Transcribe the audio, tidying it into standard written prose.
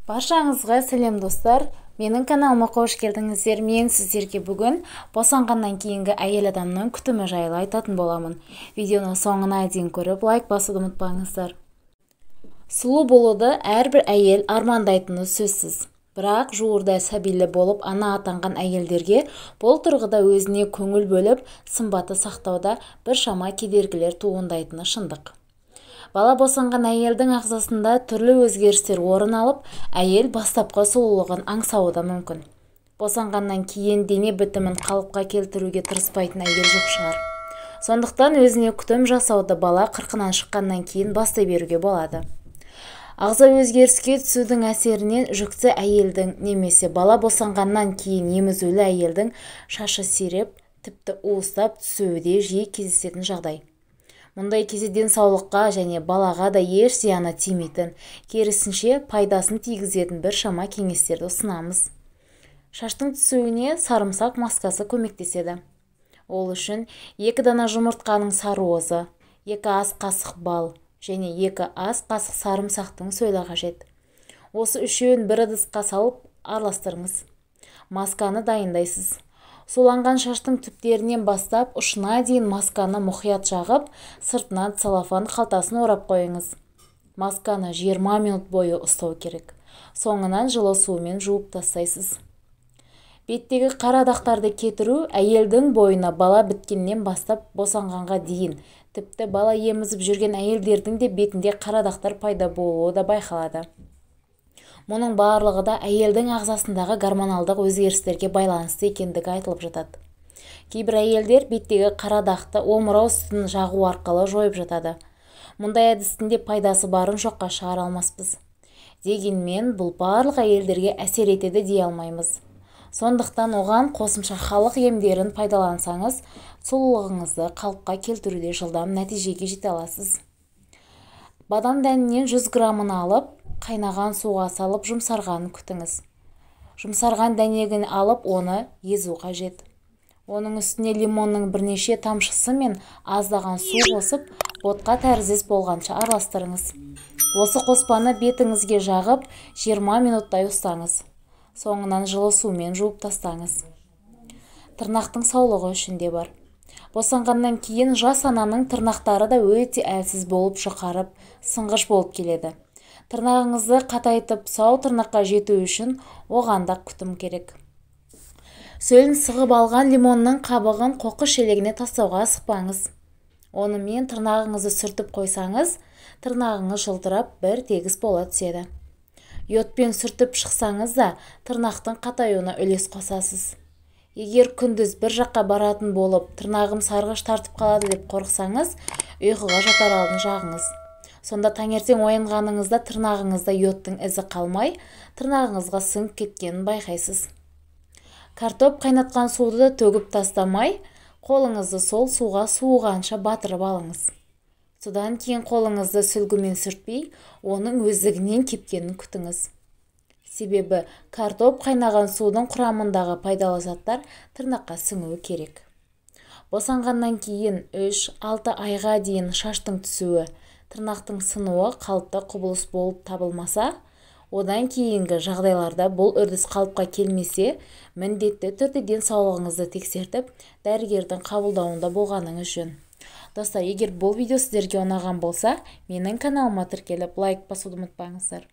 Баршаңызға сәлем достар. Менің каналыма қош келдіңіздер. Мен сіздерге бүгін босанғаннан кейінгі әйел адамның күтімі жайлы айтатын боламын. Видеоны соңына дейін көріп, лайк басуды ұмытпаңыздар. Сұлу болуды әрбір әйел армандайтыны сөзсіз. Бірақ жуырда сәбилі болып ана атанған әйелдерге бұл тұрғыда өзіне көңіл бөліп, сымбаты сақтауда біршама кедергілер туындайтыны шындық. Бала босанған әйелдің ағзасында түрлі өзгерістер орын алып, әйел бастапқы сұлулығын аңсауы да мүмкін. Босанғаннан кейін дене бітімін қалыпқа келтіруге тырыспайтын әйел жоқ шығар. Сондықтан өзіне күтім жасауды бала 40-нан шыққаннан кейін бастай беруге болады. Ағза өзгеріске түсудің әсерінен жүкті әйелдің немесе бала босанғаннан кейін емізулі әйелдің шашы сиреп, тіпті уыстап түсуі де жиі кездесетін жағдай. Мұндай кезде денсаулыққа және балаға да еш зияны тимейтін, керісінше пайдасын тигізетін біршама кеңестерді ұсынамыз. Шаштың түсуіне сарымсақ маскасы көмектеседі. Ол үшін 2 дана жұмыртқаның саруызы, 2 ас қасық бал және 2 ас қасық сарымсақтың сөлі қажет. Осы үшеуін бір ыдысқа салып араластырыңыз. Масканы дайындайсыз. Суланған шаштың түптерінен бастап ұшына дейін масканы мұқият жағып, сыртынан целлофан қалтасын орап қойыңыз. Масканы 20 минут бойы ұстау керек. Соңынан жылы сумен жуып тастайсыз. Беттегі қара дақтарды кетіру әйелдің бойына бала біткеннен бастап босанғанға дейін, тіпті бала емізіп жүрген әйелдердің де бетінде қара дақтар пайда болуы да байқалады. Мұның барлығы да әйелдің ағзасындағы гормоналдық өзгерістерге байланысты екендігі айтылып жатады. Кейбір әйелдер беттегі қара дақты омырау сүтін жағу арқылы жойып жатады. Мұндай әдістің де пайдасы барын жоққа шығара алмаспыз. Дегенмен бұл барлық әйелдерге әсер етеді дей алмаймыз. Сондықтан оған қосымша халық емдерін пайдалансаңыз, сұлулығыңызды қалыпқа келтіруде жылдам нәтижеге жете аласыз. Бадам дәнінен 100 грамын алып, қайнаған суға салып жұмсарғанын күтіңіз. Жұмсарған дәнегін алып, оны езу қажет. Оның үстіне лимонның бірнеше тамшысы мен аздаған су қосып, ботқа тәріздес болғанша араластырыңыз. Осы қоспаны бетіңізге жағып, 20 минуттай ұстаңыз. Соңынан жылы сумен жуып тастаңыз. Тырнақтың саулығы үшін де бар. Босанғаннан кейін жас ананың тырнақтары да өте әлсіз болып жұқарып, сынғыш болып келеді. Тырнағыңызды қатайтып, сау тырнаққа жету үшін оған да күтім керек. Сөлін сығып алған лимонның қабығын қоқыс шелегіне тастауға асықпаңыз. Онымен тырнағыңызды сүртіп қойсаңыз, тырнағыңыз жылтырап бір тегіс бола түседі. Йодпен сүртіп шықсаңыз да, тырнақтың қатаюына үлес қосасыз. Егер күндіз бір жаққа баратын болып, тырнағым сарғыш тартып қалады деп қорықсаңыз, ұйқыға жатар алдын жағыңыз. Сонда таңертең оянғаныңызда тырнағыңызда йодтың ізі қалмай, тырнағыңызға сіңіп кеткенін байқайсыз. Картоп қайнатқан суды да төгіп тастамай, қолыңызды сол суға суығанша батырып алыңыз. Содан кейін қолыңызды сүлгімен сүртпей, оның өздігінен кепкенін күтіңіз. Себебі картоп қайнаған судың құрамындағы пайдалы заттар тырнаққа сіңуі керек. Босанғаннан кейін 3-6 айға дейін шаштың түсуі, тырнақтың сынуы қалыпты құбылыс болып табылмаса, одан кейінгі жағдайларда бұл үрдіс қалыпқа келмесе, міндетті түрде денсаулығыңызды тексертіп, дәрігердің қабылдауында болғаныңыз жөн. Достар, егер бұл видео сіздерге ұнаған болса, менің каналыма тіркеліп, лайк басуды ұмытпаңыздар.